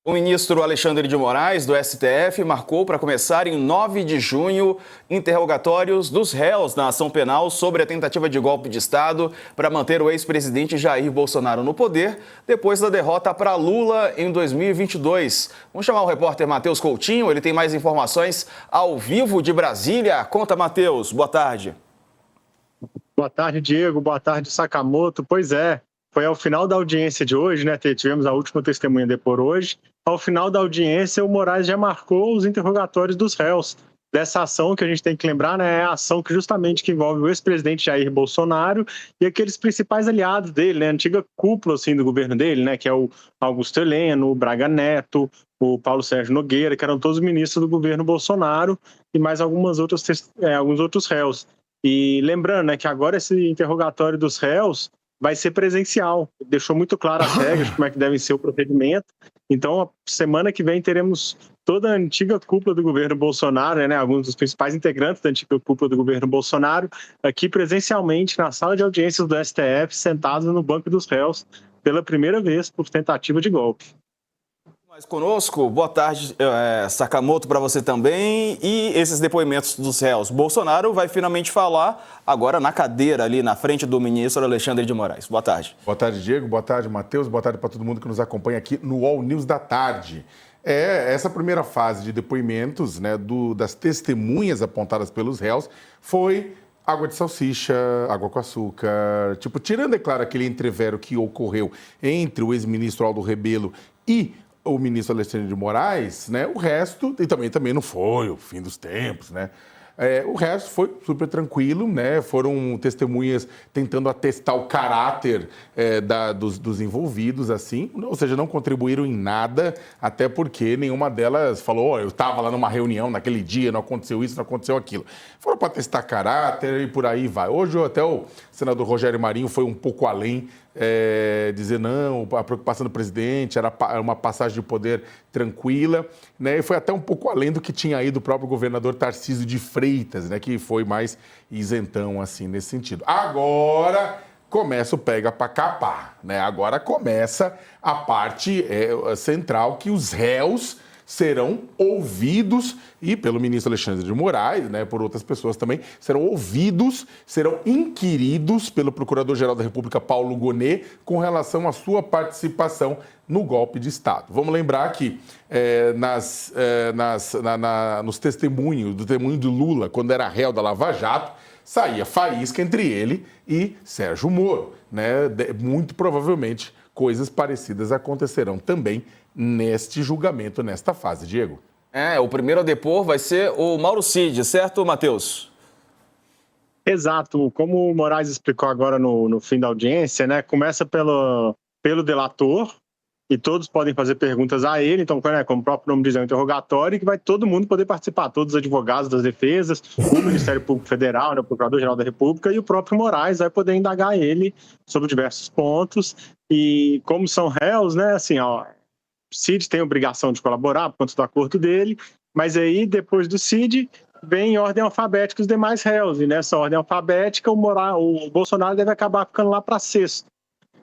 O ministro Alexandre de Moraes, do STF, marcou para começar em 9 de junho interrogatórios dos réus na ação penal sobre a tentativa de golpe de Estado para manter o ex-presidente Jair Bolsonaro no poder depois da derrota para Lula em 2022. Vamos chamar o repórter Matheus Coutinho, ele tem mais informações ao vivo de Brasília. Conta, Matheus, boa tarde. Boa tarde, Diego. Boa tarde, Sakamoto. Pois é, foi ao final da audiência de hoje, né? Tivemos a última testemunha depor hoje. Ao final da audiência, o Moraes já marcou os interrogatórios dos réus dessa ação que a gente tem que lembrar, né? É a ação que justamente envolve o ex-presidente Jair Bolsonaro e aqueles principais aliados dele, né? A antiga cúpula assim, do governo dele, né? Que é o Augusto Heleno, o Braga Neto, o Paulo Sérgio Nogueira, que eram todos ministros do governo Bolsonaro e mais alguns outros réus. E lembrando, né, que agora esse interrogatório dos réus vai ser presencial. Deixou muito claro as regras, como é que deve ser o procedimento. Então, a semana que vem teremos toda a antiga cúpula do governo Bolsonaro, né, alguns dos principais integrantes da antiga cúpula do governo Bolsonaro, aqui presencialmente na sala de audiências do STF, sentados no banco dos réus pela primeira vez por tentativa de golpe. Mais conosco, boa tarde, Sakamoto, para você também. E esses depoimentos dos réus. Bolsonaro vai finalmente falar agora na cadeira ali na frente do ministro Alexandre de Moraes. Boa tarde. Boa tarde, Diego. Boa tarde, Matheus. Boa tarde para todo mundo que nos acompanha aqui no All News da Tarde. Essa primeira fase de depoimentos, né, das testemunhas apontadas pelos réus foi água de salsicha, água com açúcar. Tipo, tirando, é claro, aquele entrevero que ocorreu entre o ex-ministro Aldo Rebelo e o ministro Alexandre de Moraes, né? O resto, e também não foi o fim dos tempos, né? O resto foi super tranquilo, né? Foram testemunhas tentando atestar o caráter dos envolvidos, assim, ou seja, não contribuíram em nada, até porque nenhuma delas falou, eu estava lá numa reunião naquele dia, não aconteceu isso, não aconteceu aquilo. Foram para testar caráter e por aí vai. Hoje até o senador Rogério Marinho foi um pouco além, dizer não, a preocupação do presidente era uma passagem de poder tranquila, né? E foi até um pouco além do que tinha ido o próprio governador Tarcísio de Freitas, né? Que foi mais isentão, assim, nesse sentido. Agora começa o pega para capar, né? Agora começa a parte central, que os réus serão ouvidos, e pelo ministro Alexandre de Moraes, né, por outras pessoas também, serão ouvidos, serão inquiridos pelo Procurador-Geral da República, Paulo Gonet, com relação à sua participação no golpe de Estado. Vamos lembrar que nos testemunhos, do testemunho do Lula, quando era réu da Lava Jato, saía faísca entre ele e Sérgio Moro, né? Muito provavelmente coisas parecidas acontecerão também neste julgamento, nesta fase, Diego. O primeiro a depor vai ser o Mauro Cid, certo, Matheus? Exato. Como o Moraes explicou agora no fim da audiência, né? Começa pelo delator, e todos podem fazer perguntas a ele, então, né, como o próprio nome diz, é um interrogatório, que vai todo mundo poder participar, todos os advogados das defesas, o Ministério Público Federal, né, o Procurador-Geral da República, e o próprio Moraes vai poder indagar ele sobre diversos pontos, e como são réus, né, assim, ó, o Cid tem obrigação de colaborar por conta do acordo dele, mas aí, depois do Cid, vem em ordem alfabética os demais réus, e nessa ordem alfabética o Bolsonaro deve acabar ficando lá para sexto.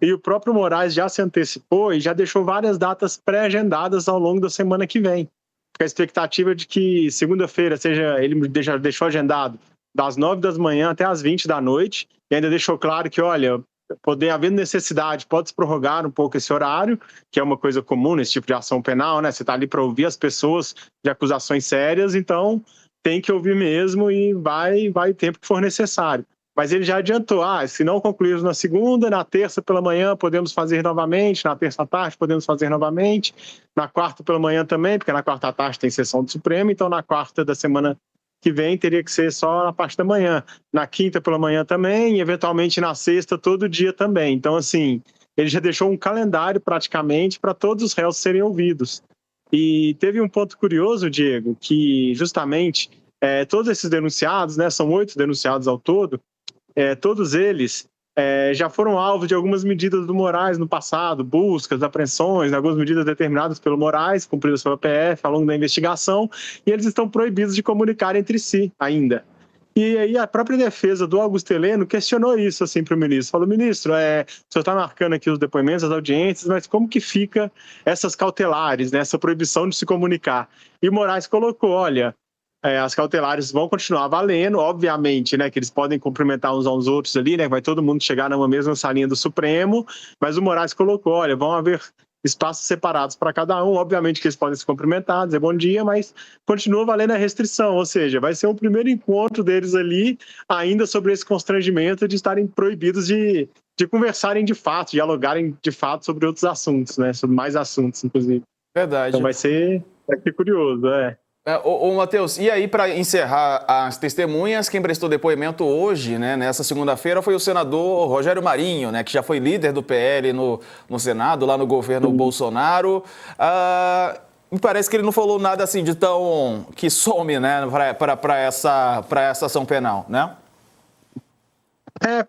E o próprio Moraes já se antecipou e já deixou várias datas pré-agendadas ao longo da semana que vem. Porque a expectativa é de que segunda-feira ele deixou agendado das 9 da manhã até as 20 da noite, e ainda deixou claro que, olha, havendo necessidade, pode-se prorrogar um pouco esse horário, que é uma coisa comum nesse tipo de ação penal, né? Você está ali para ouvir as pessoas de acusações sérias, então tem que ouvir mesmo e vai o tempo que for necessário. Mas ele já adiantou, se não concluirmos na segunda, na terça pela manhã podemos fazer novamente, na terça à tarde podemos fazer novamente, na quarta pela manhã também, porque na quarta à tarde tem sessão do Supremo, então na quarta da semana que vem teria que ser só na parte da manhã, na quinta pela manhã também, e eventualmente na sexta todo dia também. Então, assim, ele já deixou um calendário praticamente para todos os réus serem ouvidos. E teve um ponto curioso, Diego, que justamente todos esses denunciados, né, são 8 denunciados ao todo, todos eles já foram alvo de algumas medidas do Moraes no passado, buscas, apreensões, algumas medidas determinadas pelo Moraes, cumpridas pela PF ao longo da investigação, e eles estão proibidos de comunicar entre si ainda. E aí a própria defesa do Augusto Heleno questionou isso assim para o ministro. Falou, ministro, o senhor está marcando aqui os depoimentos, as audiências, mas como que fica essas cautelares, né, essa proibição de se comunicar? E o Moraes colocou, olha, as cautelares vão continuar valendo, obviamente, né, que eles podem cumprimentar uns aos outros ali, né, vai todo mundo chegar numa mesma salinha do Supremo, mas o Moraes colocou, olha, vão haver espaços separados para cada um, obviamente que eles podem se cumprimentar, dizer bom dia, mas continua valendo a restrição, ou seja, vai ser o primeiro encontro deles ali, ainda sobre esse constrangimento de estarem proibidos de conversarem de fato, dialogarem de fato sobre outros assuntos, né, sobre mais assuntos, inclusive. Verdade. Então vai ser curioso, Ô, Matheus, e aí, para encerrar as testemunhas, quem prestou depoimento hoje, né, nessa segunda-feira, foi o senador Rogério Marinho, né, que já foi líder do PL no Senado, lá no governo Bolsonaro. Me parece que ele não falou nada assim de tão que some, né, para essa ação penal, né?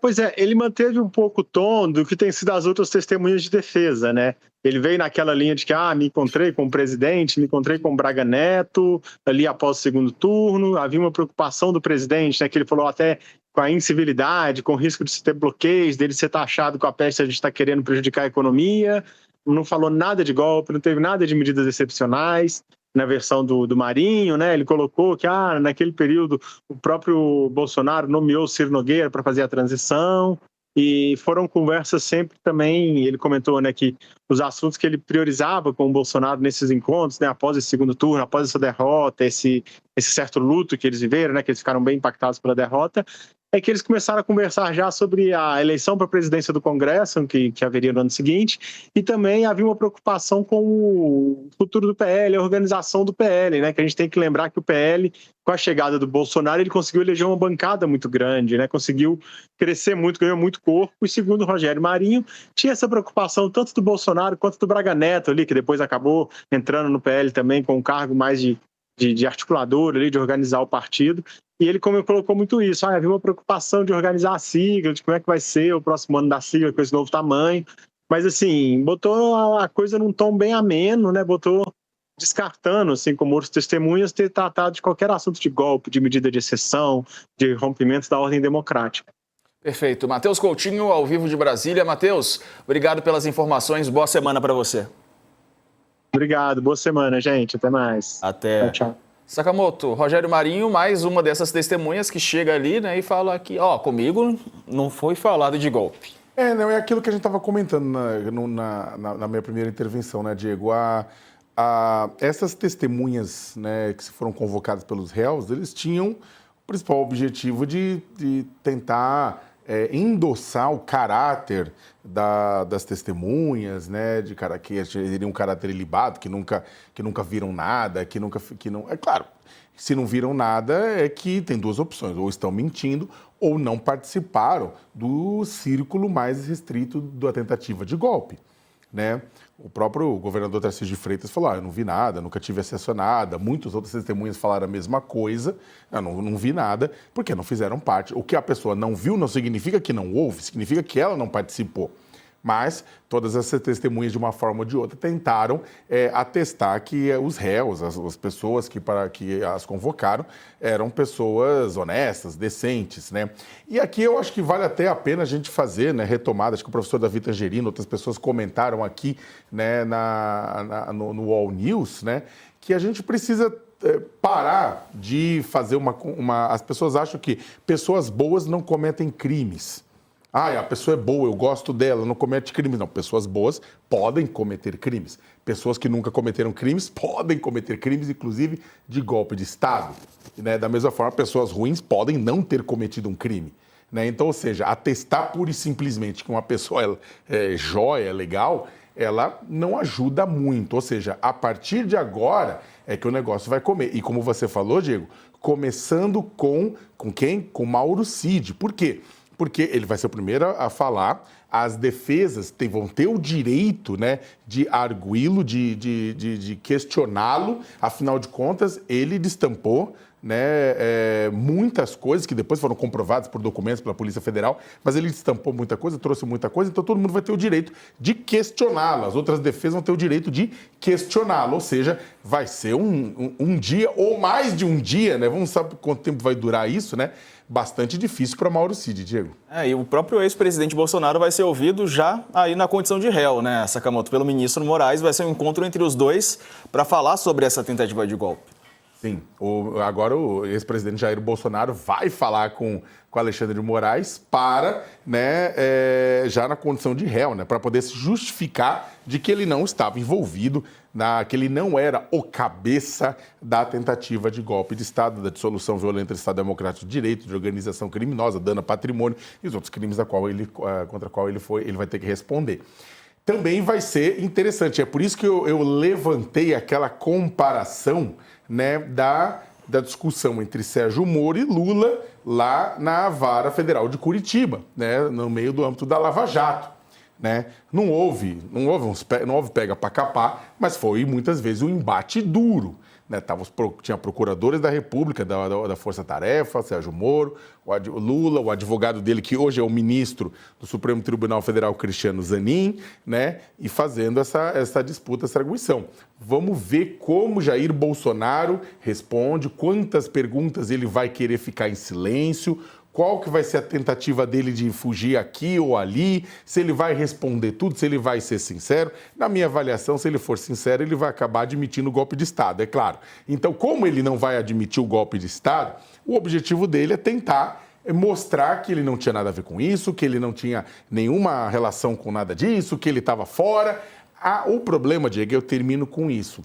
Pois é, ele manteve um pouco o tom do que tem sido as outras testemunhas de defesa, né? Ele veio naquela linha de que, me encontrei com o presidente, me encontrei com o Braga Neto, ali após o segundo turno, havia uma preocupação do presidente, né, que ele falou até com a incivilidade, com o risco de se ter bloqueios, dele ser taxado com a peste, a gente está querendo prejudicar a economia, não falou nada de golpe, não teve nada de medidas excepcionais. Na versão do Marinho, né, ele colocou que naquele período o próprio Bolsonaro nomeou o Ciro Nogueira para fazer a transição, e foram conversas sempre também, ele comentou, né, que os assuntos que ele priorizava com o Bolsonaro nesses encontros, né, após esse segundo turno, após essa derrota, esse certo luto que eles viveram, né, que eles ficaram bem impactados pela derrota, é que eles começaram a conversar já sobre a eleição para a presidência do Congresso, que haveria no ano seguinte, e também havia uma preocupação com o futuro do PL, a organização do PL, né? Que a gente tem que lembrar que o PL, com a chegada do Bolsonaro, ele conseguiu eleger uma bancada muito grande, né? Conseguiu crescer muito, ganhou muito corpo, e segundo o Rogério Marinho, tinha essa preocupação tanto do Bolsonaro quanto do Braga Neto ali, que depois acabou entrando no PL também com um cargo mais de articulador ali, de organizar o partido. E ele colocou muito isso, havia uma preocupação de organizar a sigla, de como é que vai ser o próximo ano da sigla com esse novo tamanho, mas assim, botou a coisa num tom bem ameno, né? Botou descartando, assim como outros testemunhas, ter tratado de qualquer assunto de golpe, de medida de exceção, de rompimentos da ordem democrática. Perfeito. Matheus Coutinho, ao vivo de Brasília. Matheus, obrigado pelas informações, boa semana para você. Obrigado, boa semana, gente, até mais. Até. Tchau. Sakamoto, Rogério Marinho, mais uma dessas testemunhas que chega ali, né, e fala que, comigo não foi falado de golpe. Não, é aquilo que a gente estava comentando na minha primeira intervenção, né, Diego? Essas testemunhas, né, que foram convocadas pelos réus, eles tinham o principal objetivo de tentar endossar o caráter das testemunhas, né, que teriam um caráter ilibado, que nunca viram nada, que não... É claro, se não viram nada, é que tem duas opções, ou estão mentindo, ou não participaram do círculo mais restrito da tentativa de golpe, né? O próprio governador Tarcísio de Freitas falou, eu não vi nada, nunca tive acesso a nada. Muitas outras testemunhas falaram a mesma coisa, eu não vi nada, porque não fizeram parte. O que a pessoa não viu não significa que não houve, significa que ela não participou. Mas todas essas testemunhas, de uma forma ou de outra, tentaram atestar que os réus, as pessoas que as convocaram, eram pessoas honestas, decentes, né? E aqui eu acho que vale até a pena a gente fazer, né, retomada. Acho que o professor Davi Tangerino, outras pessoas comentaram aqui, né, no All News, né, que a gente precisa parar de fazer As pessoas acham que pessoas boas não cometem crimes. A pessoa é boa, eu gosto dela, não comete crimes. Não, pessoas boas podem cometer crimes. Pessoas que nunca cometeram crimes podem cometer crimes, inclusive de golpe de Estado. Né? Da mesma forma, pessoas ruins podem não ter cometido um crime. Né? Então, ou seja, atestar pura e simplesmente que uma pessoa é jóia, é legal, ela não ajuda muito. Ou seja, a partir de agora é que o negócio vai comer. E como você falou, Diego, começando com quem? Com Mauro Cid. Por quê? Porque ele vai ser o primeiro a falar, as defesas vão ter o direito, né, de arguí-lo, de questioná-lo. Afinal de contas, ele destampou, né, muitas coisas que depois foram comprovadas por documentos pela Polícia Federal, mas ele destampou muita coisa, trouxe muita coisa, então todo mundo vai ter o direito de questioná-lo. As outras defesas vão ter o direito de questioná-lo, ou seja, vai ser um dia ou mais de um dia, né? Vamos saber quanto tempo vai durar isso, né? bastante difícil para Mauro Cid, Diego. E o próprio ex-presidente Bolsonaro vai ser ouvido já aí na condição de réu, né, Sakamoto, pelo ministro Moraes. Vai ser um encontro entre os dois para falar sobre essa tentativa de golpe. Sim, agora o ex-presidente Jair Bolsonaro vai falar com Alexandre de Moraes para, né, já na condição de réu, né, para poder se justificar de que ele não estava envolvido, que ele não era o cabeça da tentativa de golpe de Estado, da dissolução violenta do Estado Democrático de Direito, de organização criminosa, dano a patrimônio e os outros crimes contra a qual ele vai ter que responder. Também vai ser interessante, é por isso que eu levantei aquela comparação, né, da discussão entre Sérgio Moro e Lula lá na Vara Federal de Curitiba, né, no meio do âmbito da Lava Jato, né? Não houve pega para capar, mas foi muitas vezes um embate duro, né? Tinha procuradores da República, da Força Tarefa, Sérgio Moro, o Lula, o advogado dele, que hoje é o ministro do Supremo Tribunal Federal, Cristiano Zanin, né? E fazendo essa disputa, essa arguição. Vamos ver como Jair Bolsonaro responde, quantas perguntas ele vai querer ficar em silêncio, qual que vai ser a tentativa dele de fugir aqui ou ali, se ele vai responder tudo, se ele vai ser sincero. Na minha avaliação, se ele for sincero, ele vai acabar admitindo o golpe de Estado, é claro. Então, como ele não vai admitir o golpe de Estado, o objetivo dele é tentar mostrar que ele não tinha nada a ver com isso, que ele não tinha nenhuma relação com nada disso, que ele estava fora. O problema, Diego, eu termino com isso.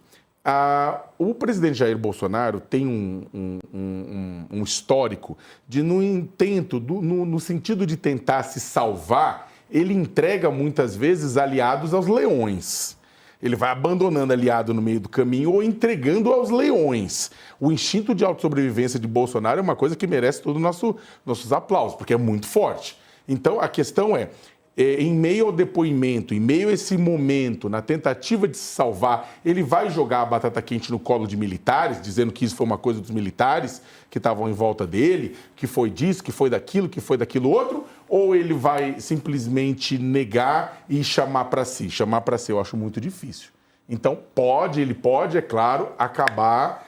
O presidente Jair Bolsonaro tem um histórico de, no sentido de tentar se salvar, ele entrega muitas vezes aliados aos leões. Ele vai abandonando aliado no meio do caminho ou entregando aos leões. O instinto de autossobrevivência de Bolsonaro é uma coisa que merece todos os nossos aplausos, porque é muito forte. Então, a questão em meio ao depoimento, em meio a esse momento, na tentativa de se salvar, ele vai jogar a batata quente no colo de militares, dizendo que isso foi uma coisa dos militares que estavam em volta dele, que foi disso, que foi daquilo outro, ou ele vai simplesmente negar e chamar para si? Chamar para si eu acho muito difícil. Então, ele pode, é claro, acabar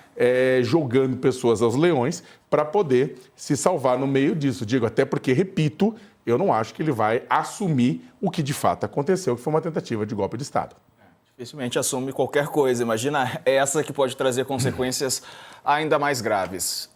jogando pessoas aos leões para poder se salvar no meio disso. Digo, até porque, repito, eu não acho que ele vai assumir o que de fato aconteceu, que foi uma tentativa de golpe de Estado. Dificilmente assume qualquer coisa. Imagina essa que pode trazer consequências ainda mais graves.